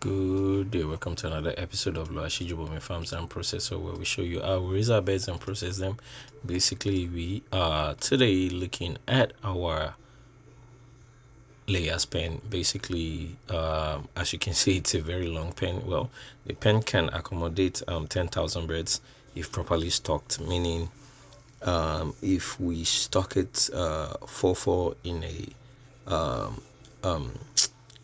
Good day, welcome to another episode of Loashi Jubomi Farms and Processor, where we show you how we raise our beds and process them. Basically, we are today looking at our layers pen. Basically, as you can see, it's a very long pen. Well, the pen can accommodate 10,000 birds if properly stocked, meaning if we stock it 4 in a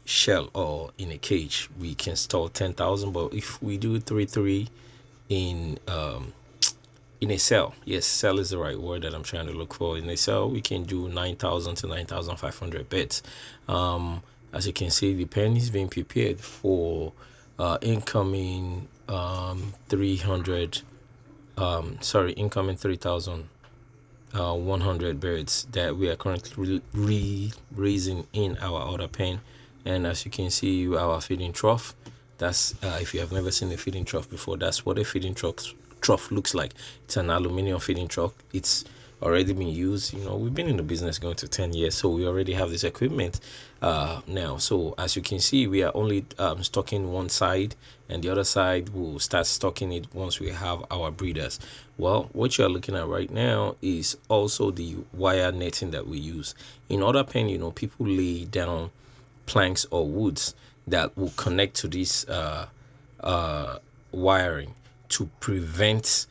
shell or in a cage, we can store 10,000. But if we do 3 in in a cell, yes, cell is the right word that I'm trying to look for. In a cell, we can do 9,000 to 9,500 beds. As you can see, the pen is being prepared for incoming 300. Incoming 3,100 birds that we are currently raising in our other pen. And as you can see, our feeding trough, that's if you have never seen a feeding trough before, that's what a feeding trough looks like. It's an aluminum feeding trough. It's already been used. We've been in the business going to 10 years, so we already have this equipment now. So as you can see, we are only stocking one side, and the other side will start stocking it once we have our breeders. Well, what you are looking at right now is also the wire netting that we use. In other pen, people lay down planks or woods that will connect to this wiring to prevent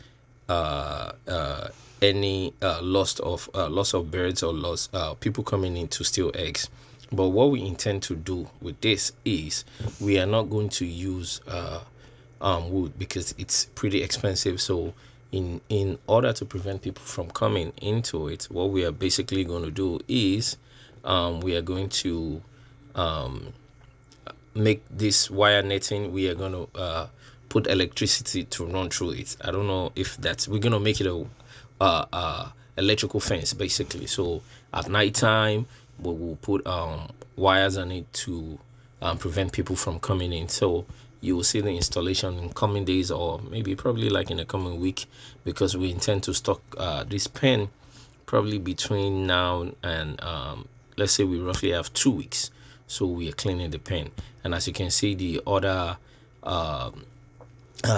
any loss of birds or people coming in to steal eggs. But what we intend to do with this is we are not going to use wood because it's pretty expensive. So in order to prevent people from coming into it, what we are basically going to do is we are going to make this wire netting. We are going to put electricity to run through it. I don't know if we're going to make it a electrical fence basically. So at nighttime we will put wires on it to prevent people from coming in. So you will see the installation in coming days, or maybe probably like in the coming week, because we intend to stock this pen probably between now and let's say we roughly have 2 weeks. So we are cleaning the pen, and as you can see, the other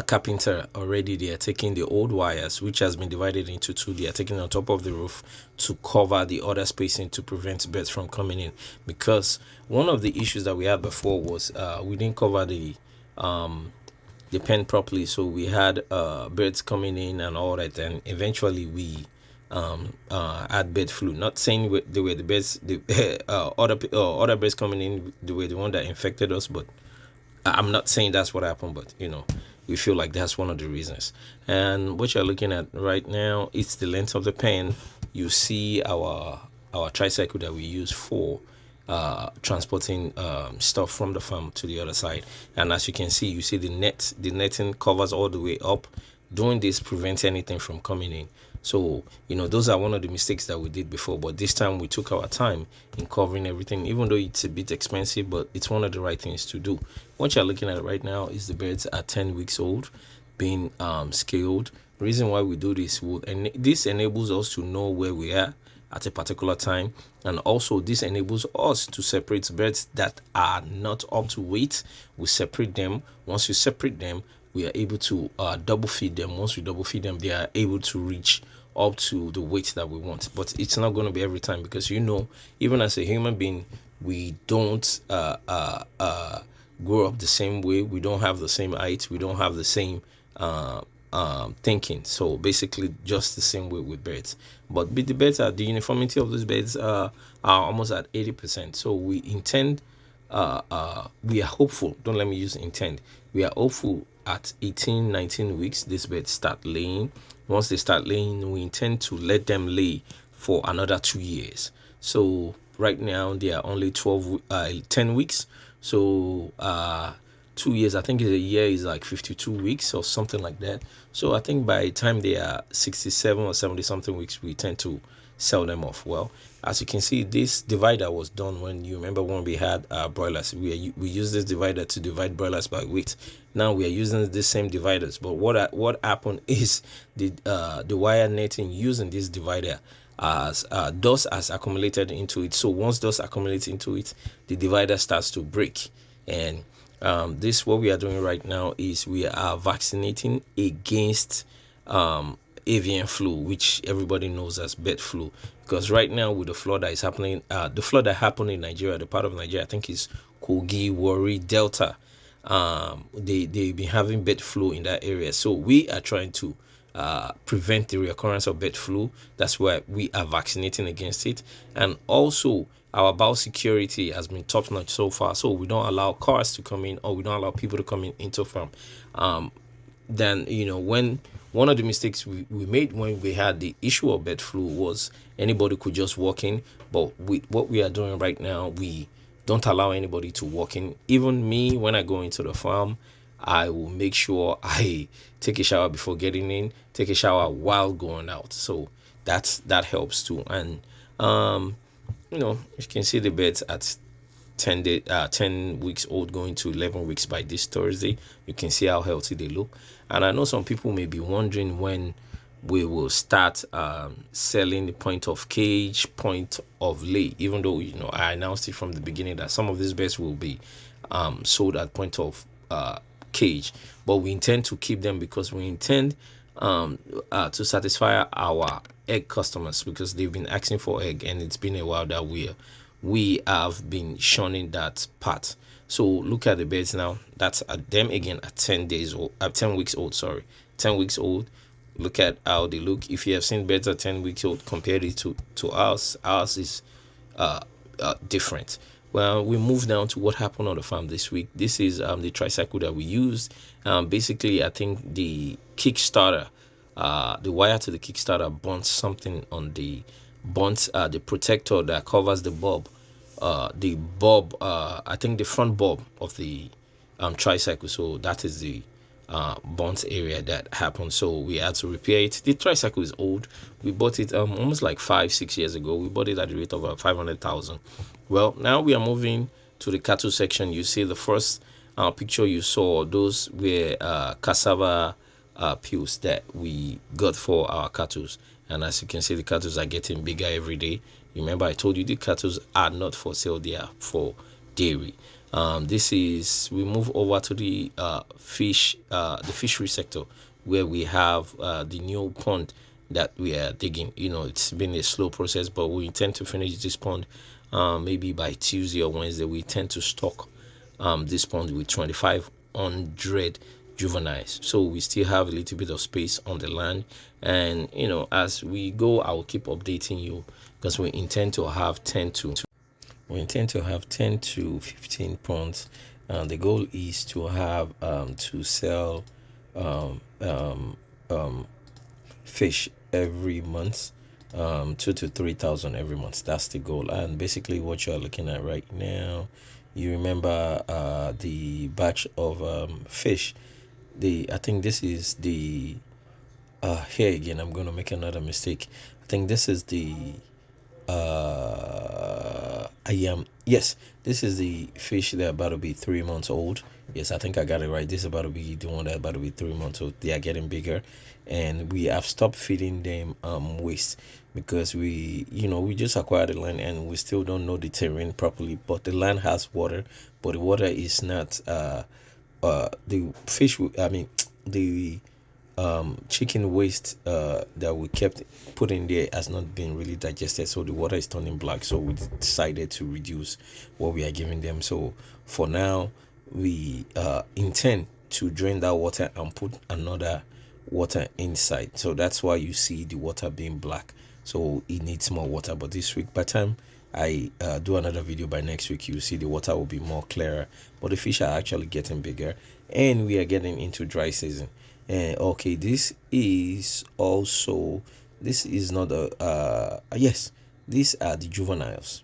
carpenter already, they are taking the old wires, which has been divided into two. They are taking on top of the roof to cover the other spacing to prevent birds from coming in, because one of the issues that we had before was we didn't cover the pen properly, so we had birds coming in and all that, and eventually we had bird flu. Not saying they were the birds, the other birds coming in, they were the one that infected us, but I'm not saying that's what happened, but we feel like that's one of the reasons. And what you're looking at right now, it's the length of the pen. You see our tricycle that we use for transporting stuff from the farm to the other side. And as you can see, you see the netting covers all the way up. Doing this prevents anything from coming in. So those are one of the mistakes that we did before, but this time we took our time in covering everything, even though it's a bit expensive, but it's one of the right things to do. What you're looking at right now is the birds are 10 weeks old, being scaled. The reason why we do this, this enables us to know where we are at a particular time, and also this enables us to separate birds that are not up to weight. We separate them. Once we separate them, we are able to double feed them. Once we double feed them, they are able to reach up to the weight that we want. But it's not going to be every time, because even as a human being, we don't grow up the same way. We don't have the same height. We don't have the same thinking. So basically just the same way with birds. But with the birds, the uniformity of those birds are almost at 80%. So we intend, we are hopeful, don't let me use intend, we are hopeful at 18-19 weeks this birds start laying. Once they start laying, we intend to let them lay for another 2 years. So right now they are only 10 weeks. So 2 years, I think a year is like 52 weeks or something like that. So I think by the time they are 67 or 70 something weeks, we tend to sell them off. Well, as you can see, this divider was done when we had broilers. We used this divider to divide broilers by weight. Now we are using the same dividers, but what happened is the wire netting using this divider as dust has accumulated into it. So once dust accumulates into it, the divider starts to break, and This what we are doing right now is we are vaccinating against avian flu, which everybody knows as bird flu. Because right now with the flood that is happening, the flood that happened in Nigeria, the part of Nigeria I think is Kogi, Warri, Delta. They've been having bird flu in that area, so we are trying to prevent the reoccurrence of bird flu. That's why we are vaccinating against it, and also our biosecurity has been top notch so far. So we don't allow cars to come in, or we don't allow people to come in into farm. Then when one of the mistakes we made when we had the issue of bird flu was anybody could just walk in, but with what we are doing right now, we don't allow anybody to walk in. Even me, when I go into the farm, I will make sure I take a shower before getting in, take a shower while going out. So that helps too. And you can see the birds at 10 weeks old going to 11 weeks by this Thursday. You can see how healthy they look. And I know some people may be wondering when we will start selling the point of cage, point of lay, even though I announced it from the beginning that some of these birds will be sold at point of cage, but we intend to keep them because we intend to satisfy our egg customers, because they've been asking for egg, and it's been a while that we have been shunning that part. So look at the birds now. That's at them again at 10 days old, at 10 weeks old. Sorry, 10 weeks old. Look at how they look. If you have seen birds at 10 weeks old, compared it to ours is different. Well, we move down to what happened on the farm this week. This is the tricycle that we used. Basically, I think the Kickstarter, the wire to the Kickstarter burnt something on the protector that covers the bulb. I think the front bulb of the tricycle. So that is the burnt area that happened. So we had to repair it. The tricycle is old. We bought it almost like 5-6 years ago. We bought it at the rate of 500,000. Well, now we are moving to the cattle section. You see the first picture you saw, those were cassava peels that we got for our cattle. And as you can see, the cattle are getting bigger every day. Remember, I told you the cattle are not for sale, they are for dairy. We move over to the fishery sector, where we have the new pond that we are digging. It's been a slow process, but we intend to finish this pond maybe by Tuesday or Wednesday. We tend to stock this pond with 2,500 juveniles, so we still have a little bit of space on the land. And as we go, I will keep updating you, because we intend to have 10 to 15 ponds. The goal is to have to sell fish every month, 2,000 to 3,000 every month. That's the goal. And basically what you're looking at right now, you remember the batch of fish. I think this is the here again I'm going to make another mistake. I think this is the yes, this is the fish that are about to be 3 months old. Yes, I think I got it right. This is about to be the one that about to be 3 months old. They are getting bigger, and we have stopped feeding them waste, because we just acquired the land and we still don't know the terrain properly. But the land has water, but the water is not the fish. I mean, the chicken waste that we kept put in there has not been really digested, so the water is turning black. So we decided to reduce what we are giving them. So for now, we intend to drain that water and put another water inside. So that's why you see the water being black. So it needs more water. But this week, by the time I do another video, by next week, you see the water will be more clearer. But the fish are actually getting bigger, and we are getting into dry season. Okay, this is not a yes, these are the juveniles.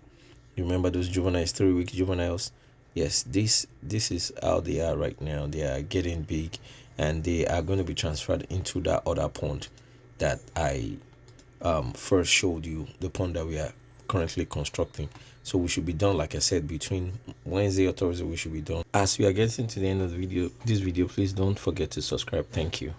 You remember those juveniles, 3-week juveniles? Yes, this is how they are right now. They are getting big, and they are going to be transferred into that other pond that I first showed you, the pond that we are currently constructing. So we should be done, like I said, between Wednesday or Thursday. We should be done. As we are getting to the end of the video, please don't forget to subscribe. Thank you.